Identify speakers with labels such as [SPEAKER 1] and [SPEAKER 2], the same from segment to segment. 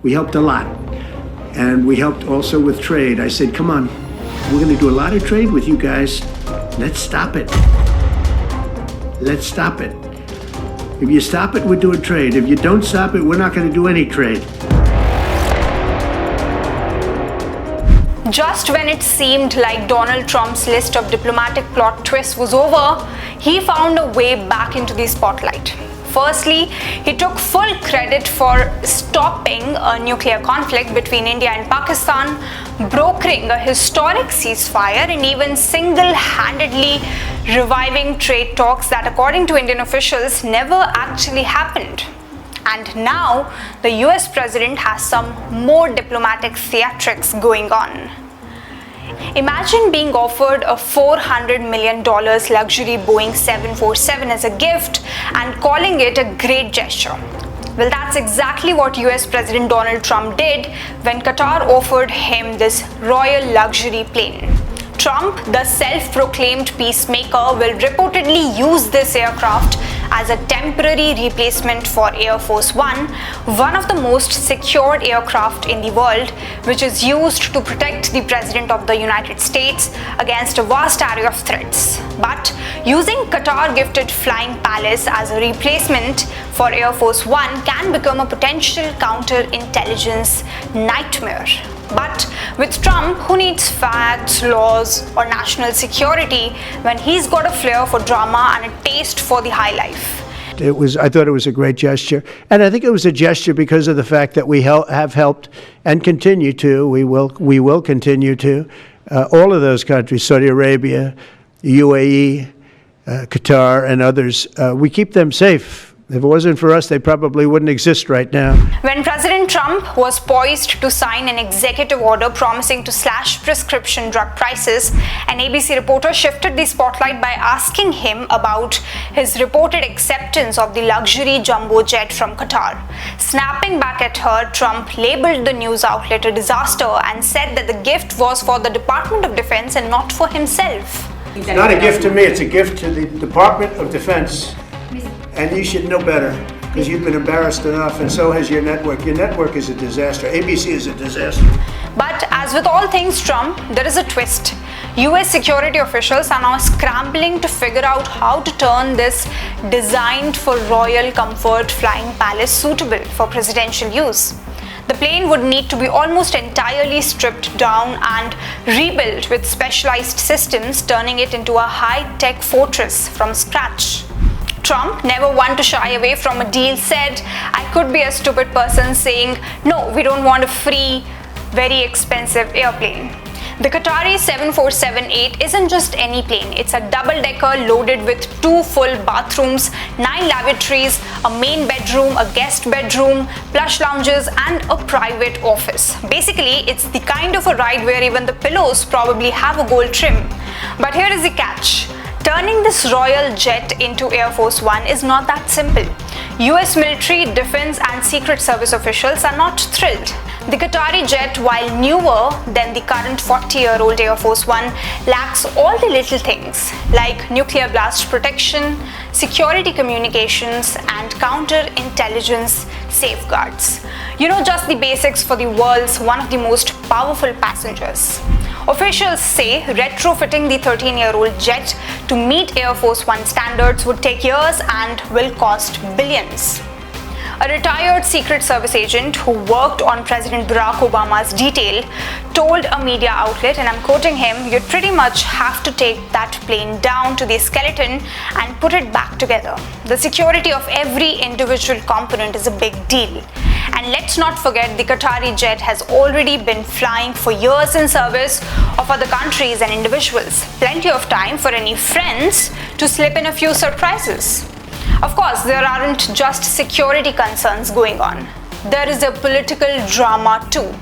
[SPEAKER 1] We helped a lot. And we helped also with trade. I said, come on, we're going to do a lot of trade with you guys. Let's stop it. Let's stop it. If you stop it, we're doing trade. If you don't stop it, we're not going to do any trade.
[SPEAKER 2] Just when it seemed like Donald Trump's list of diplomatic plot twists was over, he found a way back into the spotlight. Firstly, he took full credit for stopping a nuclear conflict between India and Pakistan, brokering a historic ceasefire, and even single-handedly reviving trade talks that, according to Indian officials, never actually happened. And now, the US president has some more diplomatic theatrics going on. Imagine being offered a $400 million luxury Boeing 747 as a gift and calling it a great gesture. Well, that's exactly what US President Donald Trump did when Qatar offered him this royal luxury plane. Trump, the self-proclaimed peacemaker, will reportedly use this aircraft as a temporary replacement for Air Force One, one of the most secured aircraft in the world, which is used to protect the President of the United States against a vast array of threats. But using Qatar-gifted Flying Palace as a replacement for Air Force One can become a potential counterintelligence nightmare. But with Trump, who needs facts, laws, or national security when he's got a flair for drama and a taste for the high life?
[SPEAKER 1] I thought it was a great gesture. And I think it was a gesture because of the fact that we have helped and continue to, we will continue to, all of those countries, Saudi Arabia, UAE, Qatar, and others. We keep them safe. If it wasn't for us, they probably wouldn't exist right now.
[SPEAKER 2] When President Trump was poised to sign an executive order promising to slash prescription drug prices, an ABC reporter shifted the spotlight by asking him about his reported acceptance of the luxury jumbo jet from Qatar. Snapping back at her, Trump labeled the news outlet a disaster and said that the gift was for the Department of Defense and not for himself.
[SPEAKER 1] It's not a gift to me, it's a gift to the Department of Defense. And you should know better, because you've been embarrassed enough, and so has your network. Your network is a disaster. ABC is a disaster.
[SPEAKER 2] But as with all things Trump, there is a twist. US security officials are now scrambling to figure out how to turn this designed for royal comfort Flying Palace suitable for presidential use. The plane would need to be almost entirely stripped down and rebuilt with specialized systems, turning it into a high-tech fortress from scratch. Trump, never one to shy away from a deal, said, "I could be a stupid person saying, no, we don't want a free, very expensive airplane." The Qatari 747-8 isn't just any plane. It's a double-decker loaded with 2 full bathrooms, 9 lavatories, a main bedroom, a guest bedroom, plush lounges, and a private office. Basically, it's the kind of a ride where even the pillows probably have a gold trim. But here is the catch. Turning this royal jet into Air Force One is not that simple. US military, defense, and Secret Service officials are not thrilled. The Qatari jet, while newer than the current 40-year-old Air Force One, lacks all the little things like nuclear blast protection, security communications, and counterintelligence safeguards. You know, just the basics for the world's one of the most powerful passengers. Officials say retrofitting the 13-year-old jet to meet Air Force One standards would take years and will cost billions. A retired Secret Service agent who worked on President Barack Obama's detail told a media outlet, and I'm quoting him, "You'd pretty much have to take that plane down to the skeleton and put it back together. The security of every individual component is a big deal. And let's not forget, the Qatari jet has already been flying for years in service of other countries and individuals. Plenty of time for any friends to slip in a few surprises." Of course, there aren't just security concerns going on. There is a political drama too.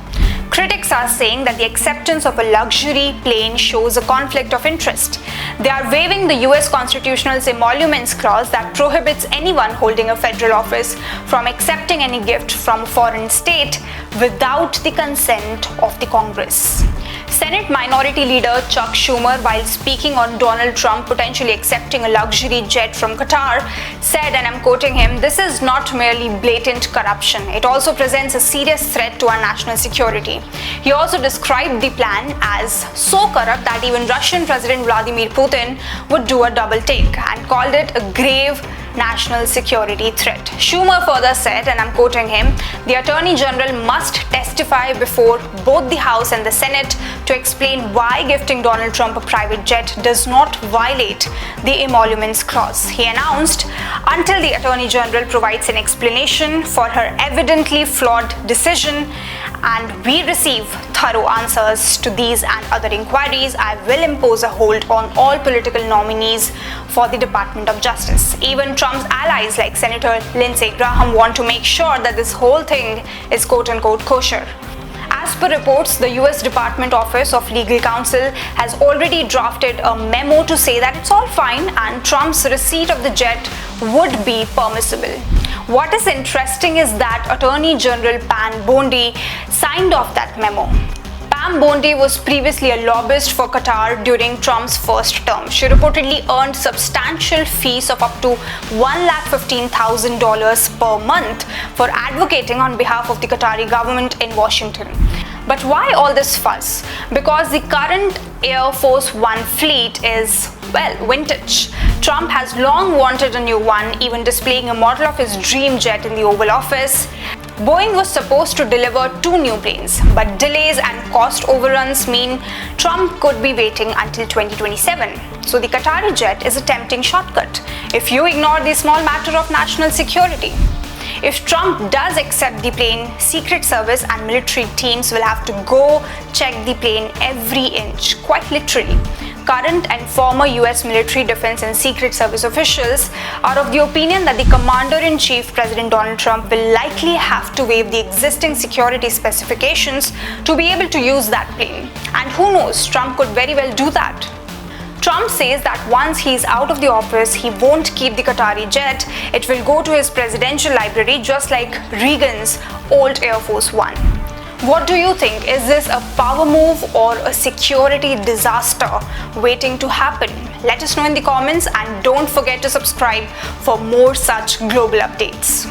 [SPEAKER 2] Critics are saying that the acceptance of a luxury plane shows a conflict of interest. They are waiving the US Constitutional's emoluments clause that prohibits anyone holding a federal office from accepting any gift from a foreign state without the consent of the Congress. Senate Minority Leader Chuck Schumer, while speaking on Donald Trump potentially accepting a luxury jet from Qatar, said, and I'm quoting him, "This is not merely blatant corruption. It also presents a serious threat to our national security." He also described the plan as so corrupt that even Russian President Vladimir Putin would do a double take and called it a grave national security threat. Schumer further said, and I'm quoting him, "The Attorney General must testify before both the House and the Senate to explain why gifting Donald Trump a private jet does not violate the emoluments clause." He announced, "Until the Attorney General provides an explanation for her evidently flawed decision and we receive thorough answers to these and other inquiries, I will impose a hold on all political nominees for the Department of Justice." Even Trump's allies like Senator Lindsey Graham want to make sure that this whole thing is quote-unquote kosher. As per reports, the US Department Office of Legal Counsel has already drafted a memo to say that it's all fine and Trump's receipt of the jet would be permissible. What is interesting is that Attorney General Pam Bondi signed off that memo. Pam Bondi was previously a lobbyist for Qatar during Trump's first term. She reportedly earned substantial fees of up to $115,000 per month for advocating on behalf of the Qatari government in Washington. But why all this fuss? Because the current Air Force One fleet is, well, vintage. Trump has long wanted a new one, even displaying a model of his dream jet in the Oval Office. Boeing was supposed to deliver 2 new planes, but delays and cost overruns mean Trump could be waiting until 2027. So the Qatari jet is a tempting shortcut if you ignore the small matter of national security. If Trump does accept the plane, Secret Service and military teams will have to go check the plane every inch, quite literally. Current and former US military, defense and Secret Service officials are of the opinion that the Commander-in-Chief, President Donald Trump, will likely have to waive the existing security specifications to be able to use that plane. And who knows, Trump could very well do that. Trump says that once he's out of the office, he won't keep the Qatari jet. It will go to his presidential library, just like Reagan's old Air Force One. What do you think? Is this a power move or a security disaster waiting to happen? Let us know in the comments and don't forget to subscribe for more such global updates.